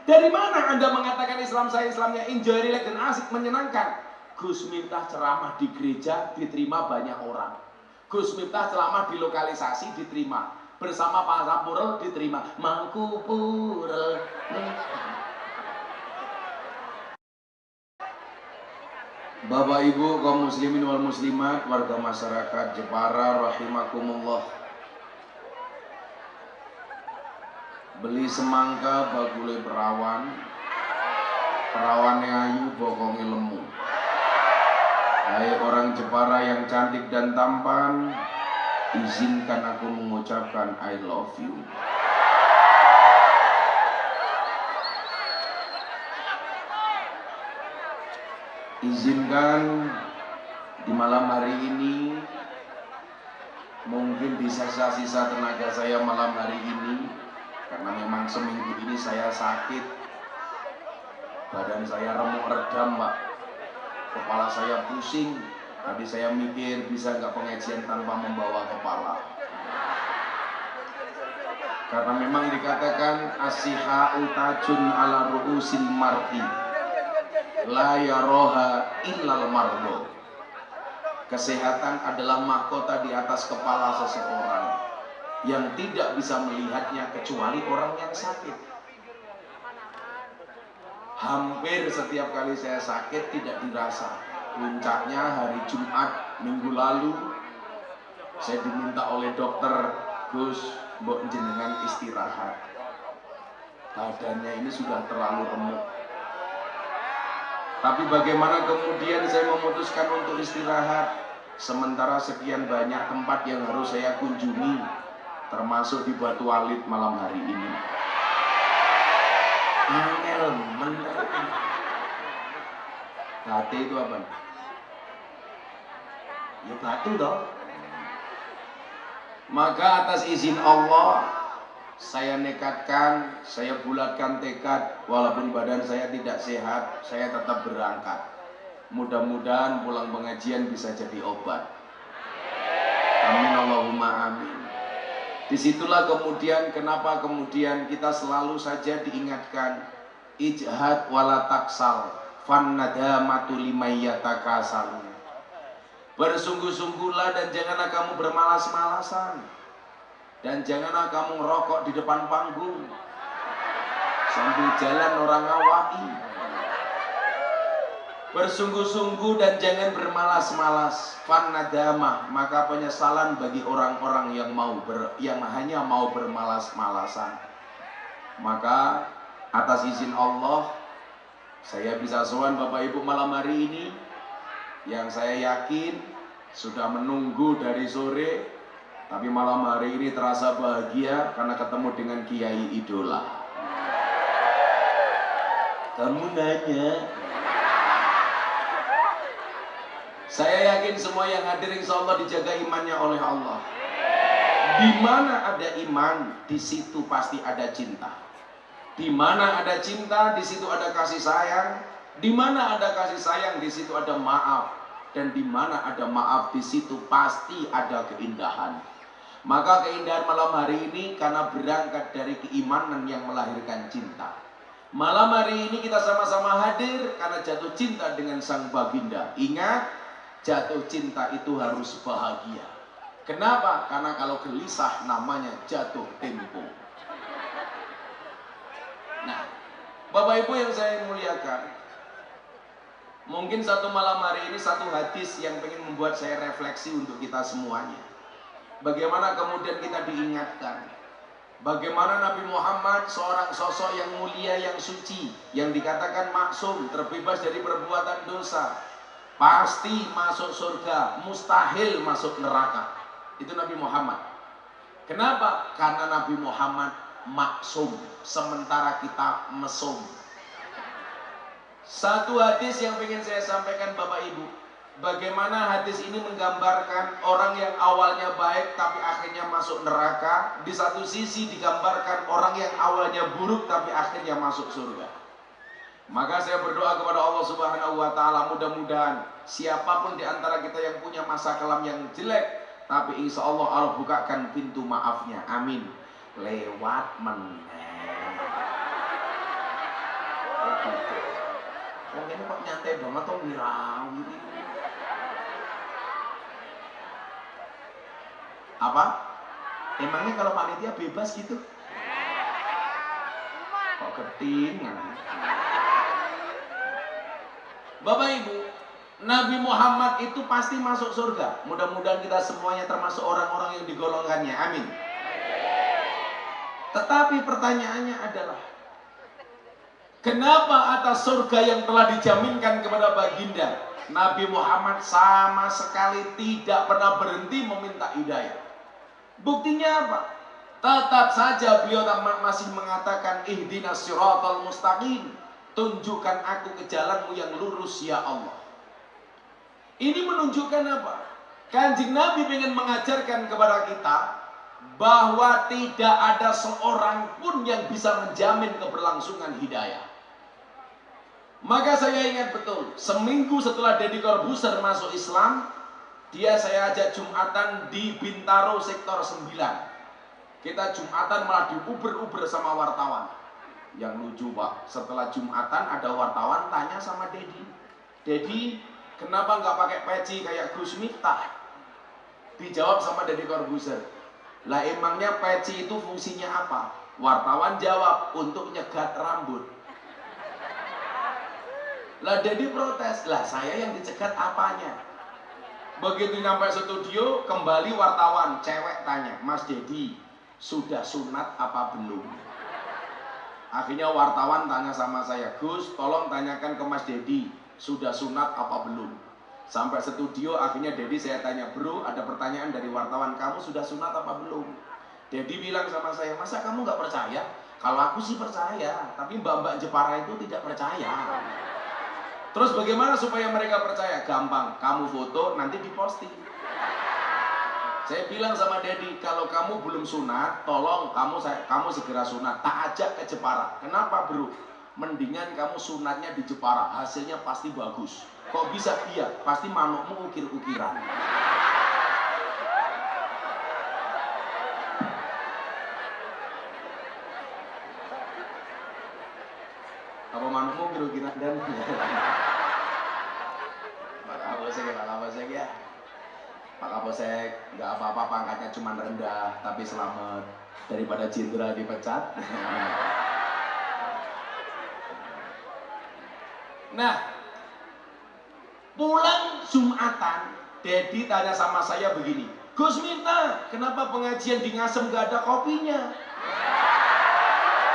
Dari mana Anda mengatakan Islam saya Islamnya enjoy, relax dan asik, menyenangkan? Gus Miftah ceramah di gereja diterima banyak orang. Gus Miftah ceramah di lokalisasi diterima. Bersama Pak Sapurel diterima. Mangku Purel. Bapak Ibu kaum muslimin wal muslimat, warga masyarakat Jepara rahimakumullah. Beli semangka bagule perawan, perawannya ayu bokonge lemu. Hai orang Jepara yang cantik dan tampan, izinkan aku mengucapkan I love you. Izinkan di malam hari ini, mungkin di sisa-sisa tenaga saya malam hari ini, karena memang seminggu ini saya sakit, badan saya remuk redam Pak, kepala saya pusing. Tadi saya mikir bisa nggak pengajian tanpa membawa kepala, karena memang dikatakan asiha'u tajun ala ru'usil mar'i la yaroha illal mardo. Kesehatan adalah mahkota di atas kepala seseorang yang tidak bisa melihatnya kecuali orang yang sakit. Hampir setiap kali saya sakit tidak dirasa. Puncaknya hari Jumat minggu lalu, saya diminta oleh dokter, Gus, mbok jenengan istirahat. Badannya ini sudah terlalu remuk. Tapi bagaimana kemudian saya memutuskan untuk istirahat, sementara sekian banyak tempat yang harus saya kunjungi, termasuk di Batu Alit malam hari ini. Angel menerima. Batu itu apa? Ya batu dong. Maka atas izin Allah, saya nekatkan, saya bulatkan tekad, walaupun badan saya tidak sehat, saya tetap berangkat. Mudah-mudahan pulang pengajian bisa jadi obat. Amin Allahumma amin. Disitulah kemudian kenapa kemudian kita selalu saja diingatkan ijhad wala taksal fan nadamatu limayyatakasal. Bersungguh-sungguhlah dan janganlah kamu bermalas-malasan, dan janganlah kamu ngerokok di depan panggung sambil jalan orang ngawaki. Bersungguh-sungguh dan jangan bermalas-malas. Fan nadamah, maka penyesalan bagi orang-orang yang hanya mau bermalas-malasan. Maka atas izin Allah, saya bisa sowan Bapak Ibu malam hari ini, yang saya yakin sudah menunggu dari sore, tapi malam hari ini terasa bahagia karena ketemu dengan Kiai Idola. Kamu nanya, saya yakin semua yang hadir insya Allah dijaga imannya oleh Allah. Di mana ada iman, di situ pasti ada cinta. Di mana ada cinta, di situ ada kasih sayang. Di mana ada kasih sayang, di situ ada maaf. Dan di mana ada maaf, di situ pasti ada keindahan. Maka keindahan malam hari ini karena berangkat dari keimanan yang melahirkan cinta. Malam hari ini kita sama-sama hadir karena jatuh cinta dengan sang baginda. Ingat, jatuh cinta itu harus bahagia. Kenapa? Karena kalau gelisah namanya jatuh tempo. Nah, Bapak Ibu yang saya muliakan, mungkin satu malam hari ini satu hadis yang pengen membuat saya refleksi untuk kita semuanya. Bagaimana kemudian kita diingatkan, bagaimana Nabi Muhammad seorang sosok yang mulia, yang suci, yang dikatakan maksum, terbebas dari perbuatan dosa, pasti masuk surga, mustahil masuk neraka. Itu Nabi Muhammad. Kenapa? Karena Nabi Muhammad maksum, sementara kita mesum. Satu hadis yang ingin saya sampaikan Bapak Ibu, bagaimana hadis ini menggambarkan orang yang awalnya baik tapi akhirnya masuk neraka. Di satu sisi digambarkan orang yang awalnya buruk tapi akhirnya masuk surga. Maka saya berdoa kepada Allah Subhanahu wa Ta'ala, mudah-mudahan siapapun di antara kita yang punya masa kelam yang jelek, tapi insya Allah Allah bukakan pintu maafnya. Amin. Lewat meneh. Wong ini kok nyantai banget tuh wirawi. Apa? Emangnya kalau panitia bebas gitu? Kok ketingan? Bapak Ibu, Nabi Muhammad itu pasti masuk surga. Mudah-mudahan kita semuanya termasuk orang-orang yang digolongkannya. Amin. Tetapi pertanyaannya adalah, kenapa atas surga yang telah dijaminkan kepada baginda, Nabi Muhammad sama sekali tidak pernah berhenti meminta hidayah? Buktinya apa? Tetap saja beliau masih mengatakan, ihdinas siratal mustaqim, tunjukkan aku ke jalanmu yang lurus ya Allah. Ini menunjukkan apa? Kanjeng Nabi ingin mengajarkan kepada kita bahwa tidak ada seorang pun yang bisa menjamin keberlangsungan hidayah. Maka saya ingat betul, seminggu setelah Deddy Corbuzier masuk Islam, saya ajak Jumatan di Bintaro sektor 9. Kita Jumatan malah diuber-uber sama wartawan. Yang lucu Pak, setelah Jumatan ada wartawan tanya sama Deddy, Deddy kenapa nggak pakai peci kayak Gus Miftah? Dijawab sama Deddy Corbuzier, lah emangnya peci itu fungsinya apa? Wartawan jawab, untuk nyegat rambut. Lah Deddy protes, lah saya yang dicegat apanya? Begitu nyampe studio, kembali wartawan cewek tanya, Mas Deddy sudah sunat apa belum? Akhirnya wartawan tanya sama saya, Gus tolong tanyakan ke Mas Deddy sudah sunat apa belum? Sampai studio akhirnya Deddy saya tanya, bro ada pertanyaan dari wartawan, kamu sudah sunat apa belum? Deddy bilang sama saya, masa kamu nggak percaya? Kalau aku sih percaya, tapi mbak-mbak Jepara itu tidak percaya. Terus bagaimana supaya mereka percaya? Gampang, kamu foto nanti diposting. Saya bilang sama Deddy, kalau kamu belum sunat, tolong kamu segera sunat. Tak ajak ke Jepara. Kenapa bro? Mendingan kamu sunatnya di Jepara, hasilnya pasti bagus. Kok bisa? Iya, pasti manukmu ukir-ukiran. Apa manukmu ukir-ukiran dan Pak Kapolsek nggak apa-apa, pangkatnya cuma rendah, tapi selamat daripada jenderal dipecat. Nah, pulang Jumatan, Deddy tanya sama saya begini, Gus Miftah, kenapa pengajian di Ngasem nggak ada kopinya?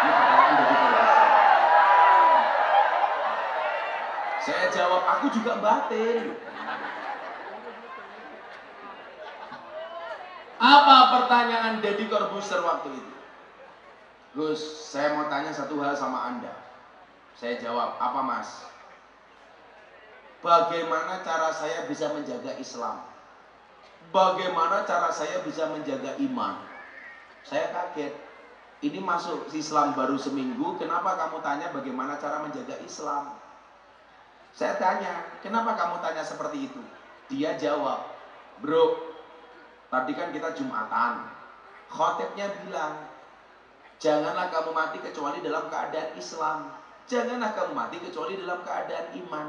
Ini pertanyaan dari saya jawab, aku juga batin. Apa pertanyaan Deddy Corbuzier waktu itu? Gus, saya mau tanya satu hal sama Anda. Saya jawab, apa mas? Bagaimana cara saya bisa menjaga Islam? Bagaimana cara saya bisa menjaga iman? Saya kaget. Ini masuk Islam baru seminggu, kenapa kamu tanya bagaimana cara menjaga Islam? Saya tanya, kenapa kamu tanya seperti itu? Dia jawab, bro, tadi kan kita Jumatan, khotibnya bilang, janganlah kamu mati kecuali dalam keadaan Islam. Janganlah kamu mati kecuali dalam keadaan iman.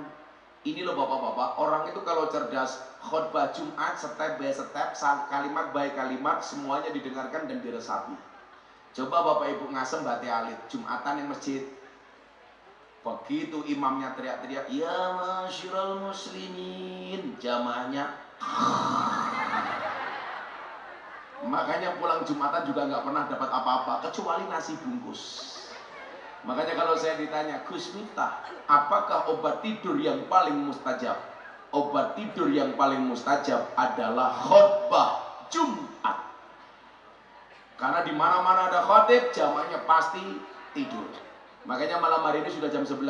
Ini loh bapak-bapak, orang itu kalau cerdas, khutbah Jumat step by step, kalimat by kalimat, semuanya didengarkan dan diresapi. Coba bapak ibu Ngasem bati alit, Jumatan yang masjid. Begitu imamnya teriak-teriak, ya masyiral muslimin, jamaahnya makanya pulang Jumatan juga nggak pernah dapat apa-apa kecuali nasi bungkus. Makanya kalau saya ditanya, Gus Miftah, apakah obat tidur yang paling mustajab? Obat tidur yang paling mustajab adalah khutbah Jumat. Karena di mana-mana ada khotib, jamaahnya pasti tidur. Makanya malam hari ini sudah jam 11,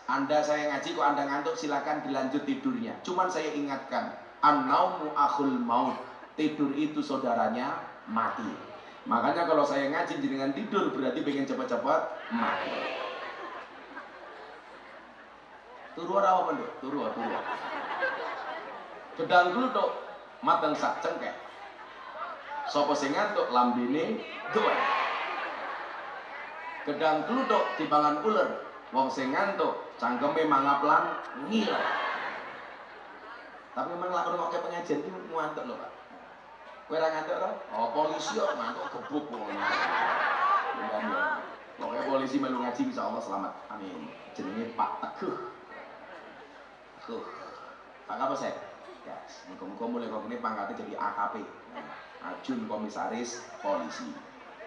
Anda saya ngaji kok Anda ngantuk, silakan dilanjut tidurnya. Cuman saya ingatkan, an-naumu akhul maut. Tidur itu saudaranya mati. Makanya kalau saya ngaji dengan tidur berarti pengen cepat-cepat mati. Turu apa penduk? Turu. Gedang dulu dok, mateng sak cengkeh. Sopo sing ngantuk lambene duwe. Gedang dulu dok, timbangan ular. Wong sing ngantuk, cangkeme mangaplan ngiler. Tapi memang lak ngrungokke pengajian iki ngantuk lho, Pak. Kowe ora ngantuk to? Oh, polisi kok ngantuk gebuk wong. Pokoknya polisi melu ngaji insyaallah selamat. Amin. Jenenge Pak Teguh. Pak apa sih? Ya, muka-muka mulai kok ini pangkatnya jadi AKP, Ajun Komisaris Polisi.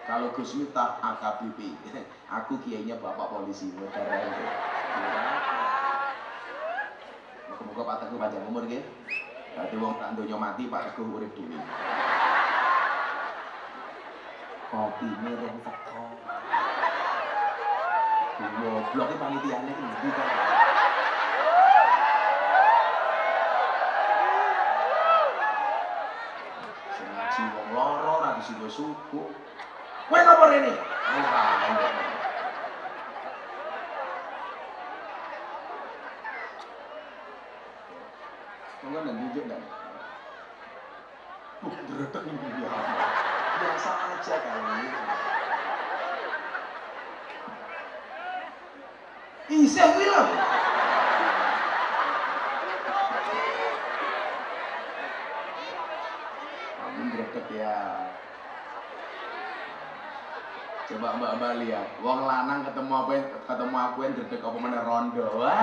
Kalau Gus Miftah AKBP, aku kiainya Bapak Polisi. Muka-muka Pak Teguh panjang umur ya. Jadi wong tak donya mati Pak Teguh urip dulu. Kopi ini rong teko. Goblok panitiane iki kan. Wong loro ora disigo suku. Kowe ngopo rene? Monggo nang tunjuk ndak? Dretek nih ya. Biasa aja kali. Isih kuwi lho. Greget ya. Coba mbak-mbak lihat, wong lanang ketemu aku yang gredeg apa meneh rondo. Wah.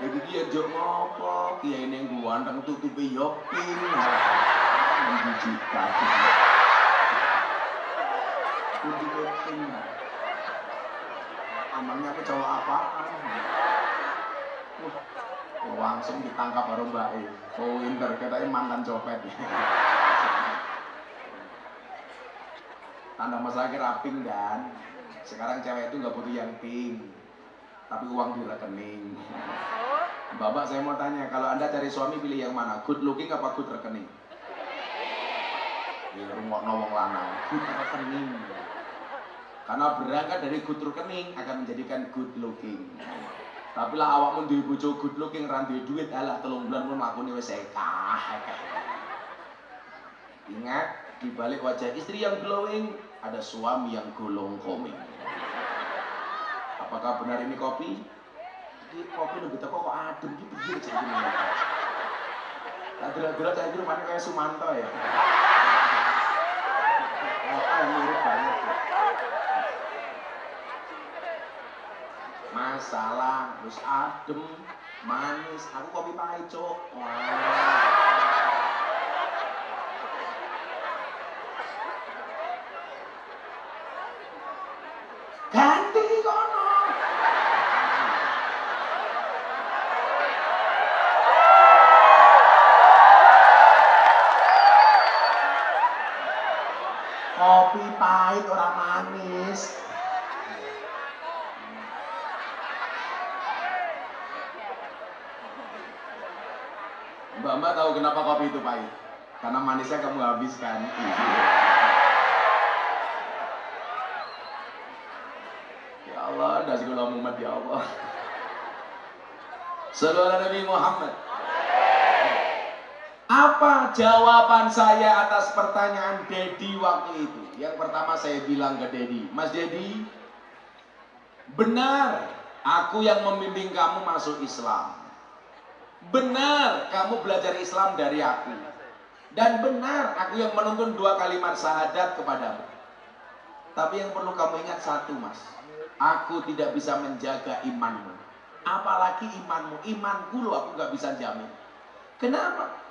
Jadi dia jok ngopo, kiai ning ganteng tutupi yo pin. Menjijikan. Tutupi pin. Amangnya aku cowok apaan? Langsung ditangkap baru Mbak E. Oh inter, katanya mantan copet. Tanda masalah kira pink dan sekarang cewek itu nggak butuh yang pink, tapi uang di rekening. Bapak saya mau tanya, kalau Anda cari suami pilih yang mana? Good looking apa good rekening? Ya rumah wong lanang, good rekening. Karena berangkat dari good rekening akan menjadikan good looking. Tapi lah awakmu duwe bojo good looking ra duwe duit alah 3 bulan pun mlakune wis ekah. Ingat, di balik wajah istri yang glowing ada suami yang golong komeng. Apakah benar ini kopi? Ini kopi lebih teko kok adem iki piye jenenge. Tak dira-dira cah iki rupane kaya Sumanto ya. Oh, mirip banget. Masalah terus adem manis, aku kopi pahit cok. Ganti kono. Kopi pahit orang manis. Mbak-mbak tahu kenapa kopi itu pahit? Karena manisnya kamu habiskan. Ya Allah, dasar kula Muhammad ya Allah. Sallallahu Nabi Muhammad. Apa jawaban saya atas pertanyaan Dedi waktu itu? Yang pertama saya bilang ke Dedi, Mas Dedi, benar aku yang membimbing kamu masuk Islam. Benar kamu belajar Islam dari aku. Dan benar aku yang menuntun 2 kalimat syahadat kepadamu. Tapi yang perlu kamu ingat satu mas, aku tidak bisa menjaga imanmu. Apalagi imanmu, imanku loh aku gak bisa jamin. Kenapa?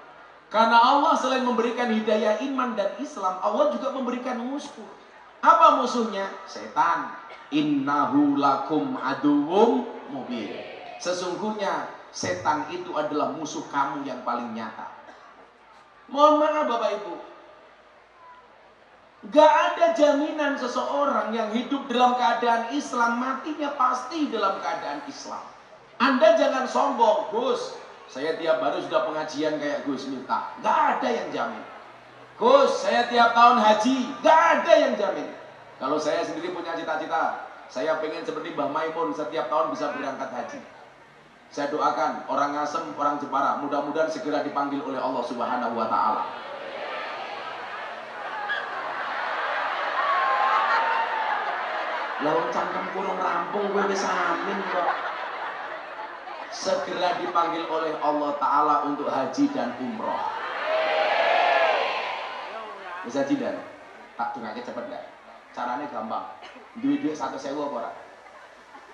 Karena Allah selain memberikan hidayah iman dan Islam, Allah juga memberikan musuh. Apa musuhnya? Setan. Innahu lakum aduwwum mubin. Sesungguhnya setan itu adalah musuh kamu yang paling nyata. Mohon maaf Bapak Ibu, gak ada jaminan seseorang yang hidup dalam keadaan Islam matinya pasti dalam keadaan Islam. Anda jangan sombong, Gus, saya tiap hari sudah pengajian kayak Gus Miftah. Gak ada yang jamin. Gus, saya tiap tahun haji. Gak ada yang jamin. Kalau saya sendiri punya cita-cita, saya pengen seperti Mbah Maimun setiap tahun bisa berangkat haji. Saya doakan orang Ngasem, orang Jepara mudah-mudahan segera dipanggil oleh Allah Subhanahu wa taala. Lawan cangkem kurung rampung gue wis amin kok. Segera dipanggil oleh Allah Ta'ala untuk haji dan umroh. Bisa jidan? Tak dungake cepet gak? Caranya gampang. Duit-duit 100.000 apa ora?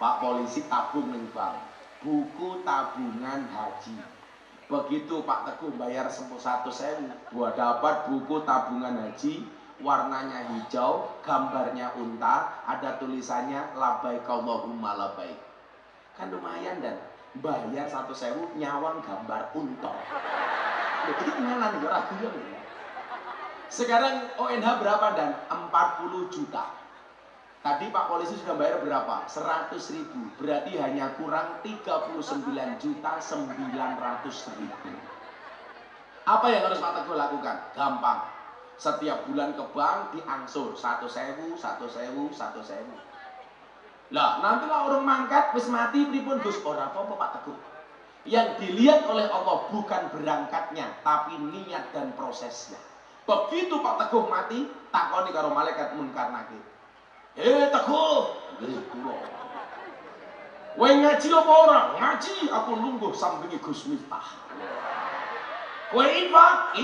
Pak polisi tabung ning bank. Buku tabungan haji. Begitu Pak Teguh bayar 100.000, gua dapat buku tabungan haji, warnanya hijau, gambarnya unta, ada tulisannya labbaik Allahumma labbaik. Kan lumayan dan bayar 100.000 nyawang gambar unta. Itu kenalan ya ragu ya. Sekarang ONH berapa dan 40 juta. Tadi Pak polisi sudah bayar berapa? 100.000. Berarti hanya kurang 39.900.000. Apa yang harus Pak Teguh lakukan? Gampang. Setiap bulan ke bank diangsur 100.000, 100.000, 100.000. Lah, nantilah orang mangkat wis mati pripun Gus? Ora apa-apa Pak Teguh. Yang dilihat oleh Allah bukan berangkatnya, tapi niat dan prosesnya. Begitu Pak Teguh mati, takoni karo malaikat munkar nakir. Teguh, kula. Kowe ngaji apa ora? Ngaji, aku lungguh sampingi Gus Miftah. Kowe infak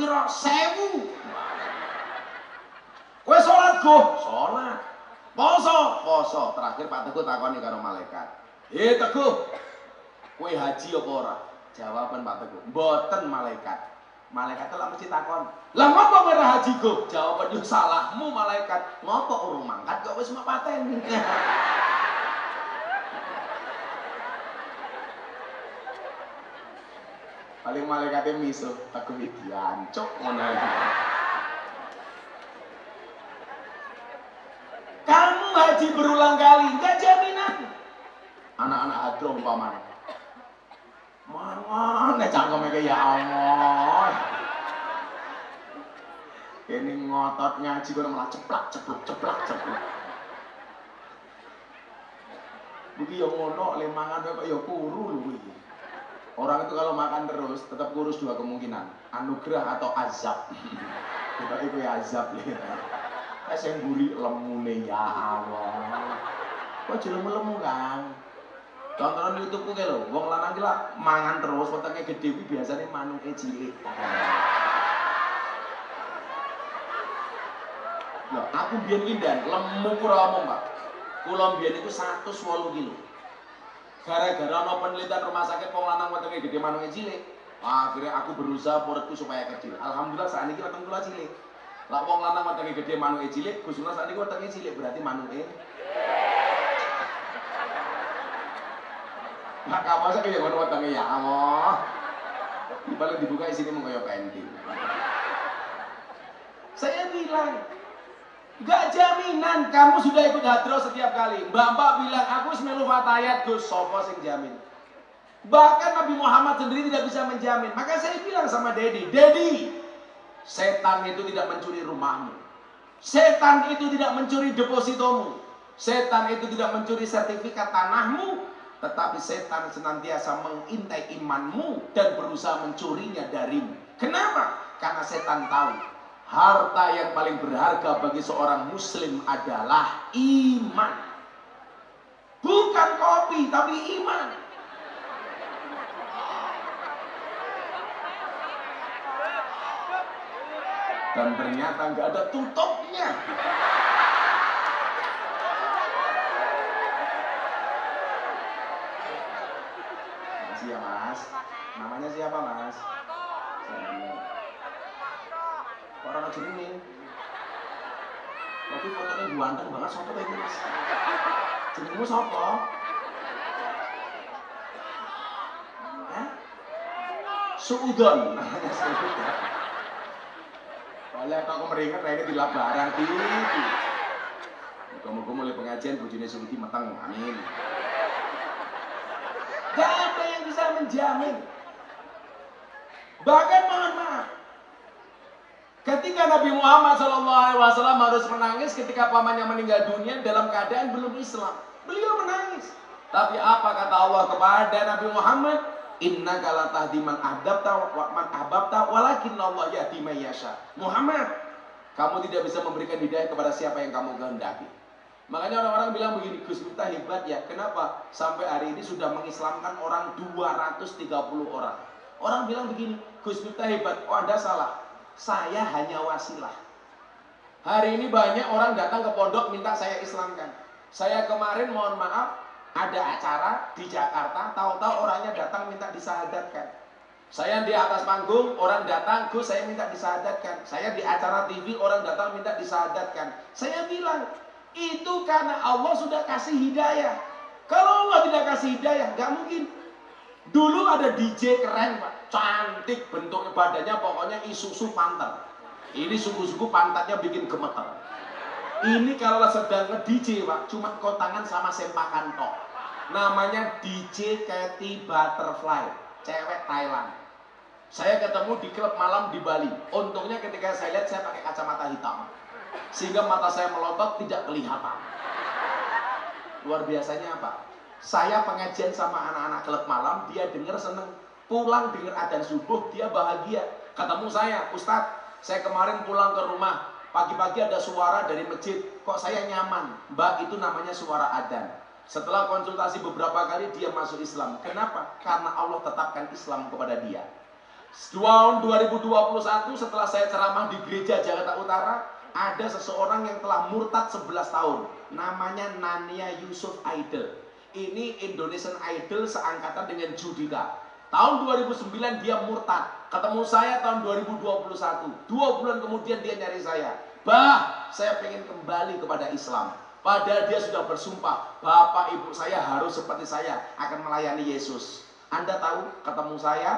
pira? 1.000. Kowe salat go? Salat. Poso. Terakhir Pak Teguh takoni karo malaikat. Teguh, kowe haji apa ora? Jawaban Pak Teguh, mboten malaikat. Malaikat lah mesti takon. Lah ngopo kowe ora haji go? Jawaban yo salahmu malaikat. Ngopo urung mangkat kok wis mapaten. Paling malaikatnya misuh, Teguh diancuk ngono. Kamu haji berulang kali, enggak jaminan. Anak-anak hadro umpamanya. Mana cangkeme ya Allah. Ini ngotot ngaji kok malah ceplak. Iki yo ngono le mangan kok yo kuru lho iki. Orang itu kalau makan terus tetap kurus dua kemungkinan, anugerah atau azab. Kita itu ya azab ya. Sing mburi lemune ya Allah. Kok jelemu lemu Kang? Tontonan YouTube ku lho, wong lanang ki lak mangan terus wetenge gedhe kuwi biasane manuke cilik. Lho, aku biyen ki ndan lemu ora omong, Pak. Kula biyen iku 108 kilo. Gara-gara ana penelitian rumah sakit wong lanang wetenge gedhe manuke cilik. Akhirnya aku berusaha perutku supaya kecil. Alhamdulillah saat ini weteng kula cilik. Lah wong lanang wetenge gedhe manuke cilik, Gusuna saat ini wetenge cilik berarti manuke. Nah, kamu masa kayak ngono wetenge ya Allah. Balik dibuka isinya mau kayak penting. Saya bilang, gak jaminan kamu sudah ikut hadro setiap kali. Mbak bilang aku melu fatayat Gus, sopo sing jamin. Bahkan Nabi Muhammad sendiri tidak bisa menjamin. Maka saya bilang sama Dedi, setan itu tidak mencuri rumahmu. Setan itu tidak mencuri depositomu. Setan itu tidak mencuri sertifikat tanahmu. Tetapi setan senantiasa mengintai imanmu dan berusaha mencurinya darimu. Kenapa? Karena setan tahu harta yang paling berharga bagi seorang muslim adalah iman. Bukan kopi, tapi iman. Dan ternyata nggak ada tutupnya. Ya Mas, namanya siapa Mas? Orang aja ini. Tapi fotonya ganteng banget, sopo kayak Mas. Jenengmu sopo? Suudon. Oleh aku meringat ini di labaran gitu. Muga-muga mulai pengajian bojone Sudi meteng, amin. Gak ada yang bisa menjamin. Bahkan mohon maaf, ketika Nabi Muhammad SAW harus menangis ketika pamannya meninggal dunia dalam keadaan belum Islam, beliau menangis. Tapi apa kata Allah kepada Nabi Muhammad? Innaka la tahdi man ahbabta walakinna Allah yahdi man yasha. Muhammad, kamu tidak bisa memberikan hidayah kepada siapa yang kamu kehendaki. Makanya orang-orang bilang begini, Gus Miftah hebat ya. Kenapa? Sampai hari ini sudah mengislamkan orang 230 orang. Orang bilang begini, Gus Miftah hebat. Oh, Anda salah. Saya hanya wasilah. Hari ini banyak orang datang ke pondok minta saya islamkan. Saya kemarin mohon maaf, ada acara di Jakarta, tahu-tahu orangnya datang minta disahadatkan. Saya di atas panggung, orang datang, Gus saya minta disahadatkan. Saya di acara TV, orang datang minta disahadatkan. Saya bilang, itu karena Allah sudah kasih hidayah. Kalau Allah tidak kasih hidayah, nggak mungkin. Dulu ada DJ keren Pak, cantik bentuknya, badannya pokoknya Isuzu pantat. Ini sungguh-sungguh pantatnya bikin gemeter. Ini kalau sedang nge-DJ Pak, cuma kotangan sama sempakan tok. Namanya DJ Katy Butterfly, cewek Thailand. Saya ketemu di klub malam di Bali. Untungnya ketika saya lihat saya pakai kacamata hitam, sehingga mata saya melotot tidak kelihatan. Luar biasanya apa? Saya pengajian sama anak-anak klub malam, dia dengar seneng. Pulang dengar adzan subuh, dia bahagia. Ketemu saya, Ustadz, saya kemarin pulang ke rumah, pagi-pagi ada suara dari masjid, kok saya nyaman? Mbak, itu namanya suara adzan. Setelah konsultasi beberapa kali, dia masuk Islam. Kenapa? Karena Allah tetapkan Islam kepada dia. Tahun 2021 setelah saya ceramah di gereja Jakarta Utara, ada seseorang yang telah murtad 11 tahun. Namanya Nania Yusuf Idol. Ini Indonesian Idol seangkatan dengan Judika. Tahun 2009 dia murtad. Ketemu saya tahun 2021. 2 bulan kemudian dia nyari saya. Bah, saya pengen kembali kepada Islam. Padahal dia sudah bersumpah, bapak ibu saya harus seperti saya akan melayani Yesus. Anda tahu, ketemu saya,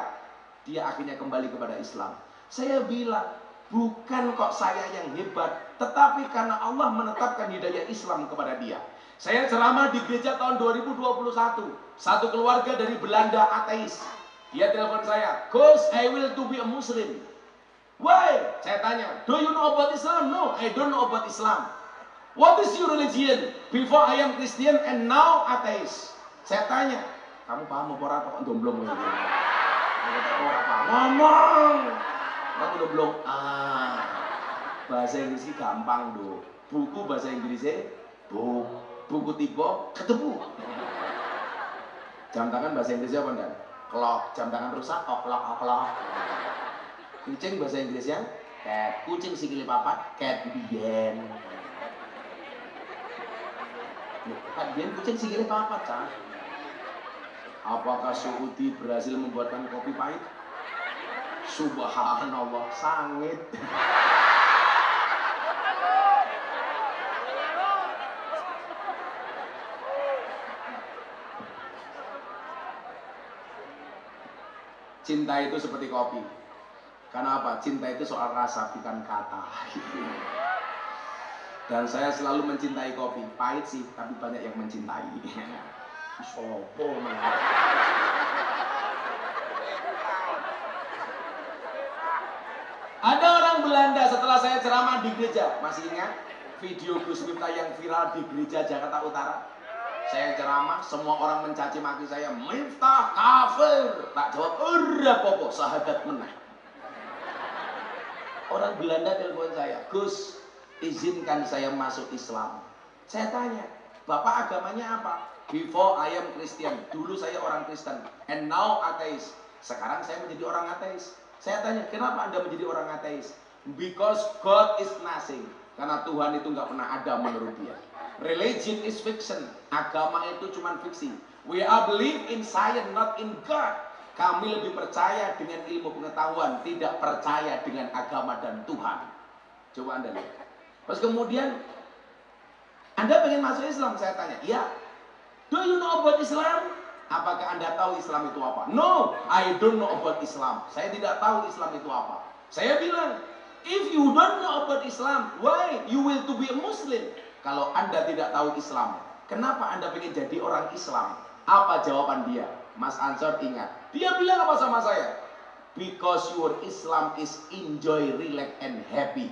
dia akhirnya kembali kepada Islam. Saya bilang, bukan kok saya yang hebat, tetapi karena Allah menetapkan hidayah Islam kepada dia. Saya ceramah di gereja tahun 2021. Satu keluarga dari Belanda ateis. Dia telepon saya, Gus, I will to be a Muslim. Why? Saya tanya, do you know about Islam? No, I don't know about Islam. What is your religion? Before I am Christian and now atheist. Saya tanya, kamu paham apa kok domblong gitu? Ngomong. Kamu domblong. Bahasa Inggris gampang do. Buku bahasa Inggrisnya buku tipe ketemu. Jam tangan bahasa Inggrisnya apa enggak? Clock. Jam tangan rusak o'clock. Kucing bahasa Inggrisnya cat. Kucing sikile papat cat bien. Cat bien kucing sikile papat, Cah. Apakah Saudi berhasil membuatkan kopi pahit? Subhanallah, sangit. Cinta itu seperti kopi. Karena apa? Cinta itu soal rasa, bukan kata. Dan saya selalu mencintai kopi. Pahit sih, tapi banyak yang mencintai. Sopo Ada orang Belanda setelah saya ceramah di gereja. Masih ingat video Gus Miftah yang viral di gereja Jakarta Utara? Saya ceramah, semua orang mencaci maki saya, Miftah kafir. Tak jawab, ora popo, sahadat menang. Orang Belanda telepon saya, Gus, izinkan saya masuk Islam. Saya tanya, Bapak agamanya apa? Before I am Christian, dulu saya orang Kristen, and now atheist. Sekarang saya menjadi orang ateis. Saya tanya, kenapa Anda menjadi orang ateis? Because God is nothing. Karena Tuhan itu nggak pernah ada menurut dia. Religion is fiction. Agama itu cuma fiksi. We are believe in science, not in God. Kami lebih percaya dengan ilmu pengetahuan, tidak percaya dengan agama dan Tuhan. Coba Anda lihat. Terus kemudian, Anda pengen masuk Islam? Saya tanya, iya. Do you know about Islam? Apakah Anda tahu Islam itu apa? No, I don't know about Islam. Saya tidak tahu Islam itu apa. Saya bilang, if you don't know about Islam, why you will to be a Muslim? Kalau Anda tidak tahu Islam, kenapa Anda ingin jadi orang Islam? Apa jawaban dia? Mas Ansor ingat. Dia bilang apa sama saya? Because your Islam is enjoy, relax, and happy.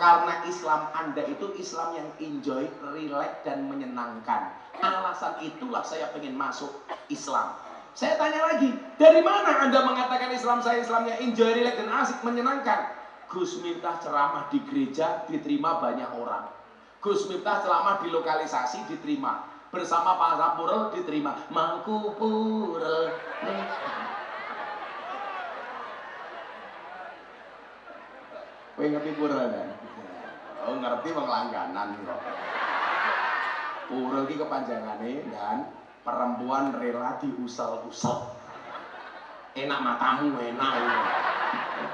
Karena Islam Anda itu Islam yang enjoy, relax, dan menyenangkan. Alasan itulah saya pengen masuk Islam. Saya tanya lagi, dari mana Anda mengatakan Islam saya Islamnya enjoy, relax, dan asik, menyenangkan? Gus Miftah ceramah di gereja diterima banyak orang. Gus Miftah ceramah di lokalisasi diterima, bersama para purel diterima. Mangku purel. Kowe ngerti purel kan? Oh ngerti wong langganan kok. Purel iki kepanjangane dan perempuan rela diusel-usel. Enak matamu enak.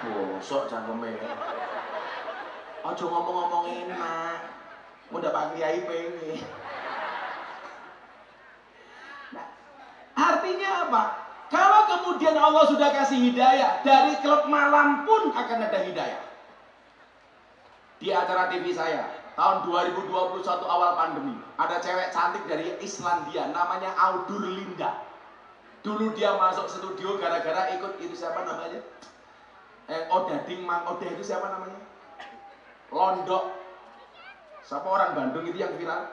Bosok cangkeme. Aja ngomong-ngomong enak. Mudah Pak Kiai pengen. Nah, artinya apa? Kalau kemudian Allah sudah kasih hidayah, dari klub malam pun akan ada hidayah. Di acara TV saya, tahun 2021 awal pandemi, ada cewek cantik dari Islandia, namanya Audur Linda. Dulu dia masuk studio gara-gara ikut itu siapa namanya? Odading Mang Odah itu siapa namanya? Londok. Siapa orang Bandung itu yang viral?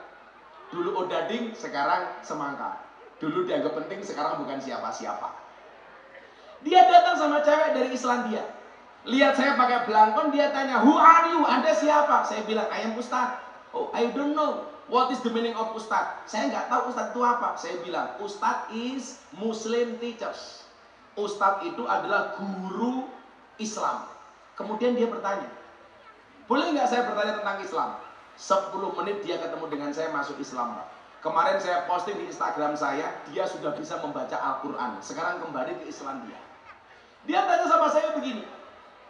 Dulu Odading, sekarang Semangka. Dulu dianggap penting, sekarang bukan siapa-siapa. Dia datang sama cewek dari Islandia. Lihat saya pakai belangkon, dia tanya, "Who are you? Anda siapa?" Saya bilang, "I am Ustadz." "Oh, I don't know. What is the meaning of Ustadz?" "Saya nggak tahu Ustadz itu apa." Saya bilang, "Ustadz is Muslim teachers." Ustadz itu adalah guru Islam. Kemudian dia bertanya, "Boleh nggak saya bertanya tentang Islam?" 10 menit dia ketemu dengan saya masuk Islam, Pak. Kemarin saya posting di Instagram saya, dia sudah bisa membaca Al-Quran. Sekarang kembali ke Islandia. Dia tanya sama saya begini,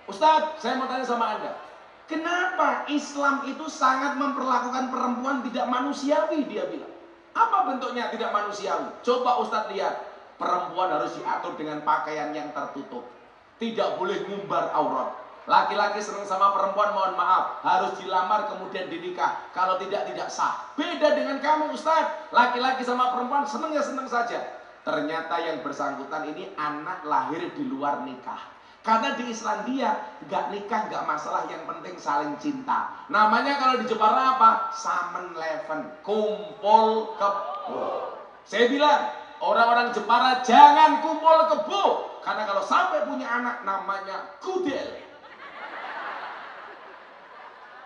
"Ustadz, saya mau tanya sama Anda. Kenapa Islam itu sangat memperlakukan perempuan tidak manusiawi?" Dia bilang. "Apa bentuknya tidak manusiawi?" "Coba Ustadz lihat. Perempuan harus diatur dengan pakaian yang tertutup. Tidak boleh ngumbar aurat. Laki-laki senang sama perempuan, mohon maaf, harus dilamar kemudian dinikah. Kalau tidak sah. Beda dengan kamu Ustadz. Laki-laki sama perempuan senang ya senang saja." Ternyata yang bersangkutan ini anak lahir di luar nikah. Karena di Islandia nggak nikah nggak masalah, yang penting saling cinta. Namanya kalau di Jepara apa? Samenleven, kumpul kebo. Saya bilang orang-orang Jepara jangan kumpul kebo, karena kalau sampai punya anak namanya kudel.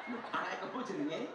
Anaknya kebo jenenge